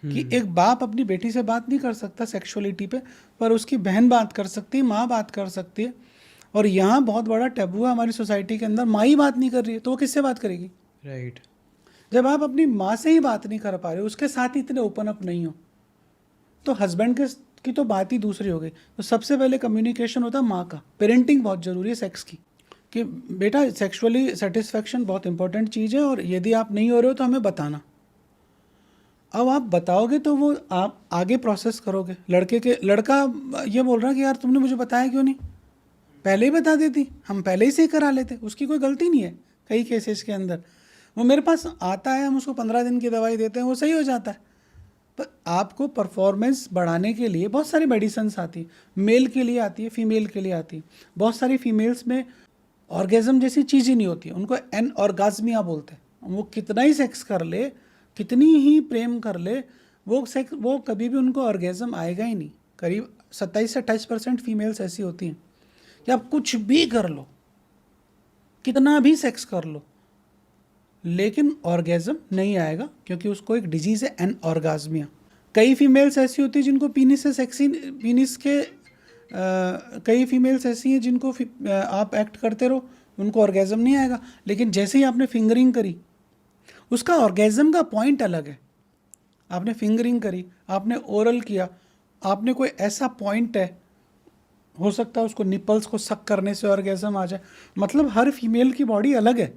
कि एक बाप अपनी बेटी से बात नहीं कर सकता सेक्सुअलिटी पे, पर उसकी बहन बात कर सकती है, माँ बात कर सकती है। और यहाँ बहुत बड़ा टैबू है हमारी सोसाइटी के अंदर, माँ ही बात नहीं कर रही है तो वो किससे बात करेगी? राइट। जब आप अपनी माँ से ही बात नहीं कर पा रहे हो, उसके साथ ही इतने ओपन अप नहीं हो, तो हस्बैंड के की तो बात ही दूसरी हो गई। तो सबसे पहले कम्युनिकेशन होता है माँ का। पेरेंटिंग बहुत ज़रूरी है सेक्स की, कि बेटा सेक्सुअली सेटिस्फेक्शन बहुत इंपॉर्टेंट चीज़ है, और यदि आप नहीं हो रहे हो तो हमें बताना। अब आप बताओगे तो वो आप आगे प्रोसेस करोगे। लड़का ये बोल रहा है कि यार तुमने मुझे बताया क्यों नहीं, पहले ही बता देती, हम पहले ही सही करा लेते। उसकी कोई गलती नहीं है कई केसेस के अंदर। वो मेरे पास आता है, हम उसको 15 दिन की दवाई देते हैं, वो सही हो जाता है। पर आपको परफॉर्मेंस बढ़ाने के लिए बहुत सारी मेडिसिन आती है, मेल के लिए आती है, फीमेल के लिए आती है। बहुत सारी फीमेल्स में ऑर्गेज़म जैसी चीज़ ही नहीं होती है, उनको एन ऑर्गाज्मिया बोलते हैं। वो कितना ही सेक्स कर ले, कितनी ही प्रेम कर ले, वो कभी भी उनको ऑर्गेज़म आएगा ही नहीं। करीब 27 से 28% फीमेल्स ऐसी होती हैं कि आप कुछ भी कर लो, कितना भी सेक्स कर लो, लेकिन ऑर्गेज़म नहीं आएगा, क्योंकि उसको एक डिजीज़ है एन ऑर्गाज्मिया। कई फीमेल्स ऐसी होती है जिनको पीनिस से सेक्सी, पीनिस के कई फीमेल्स ऐसी हैं जिनको आप एक्ट करते रहो, उनको ऑर्गेज़म नहीं आएगा, लेकिन जैसे ही आपने फिंगरिंग करी, उसका ऑर्गेज़म का पॉइंट अलग है। आपने फिंगरिंग करी, आपने ओरल किया, आपने कोई ऐसा पॉइंट है, हो सकता है उसको निपल्स को सक करने से ऑर्गेज़म आ जाए। मतलब हर फीमेल की बॉडी अलग है।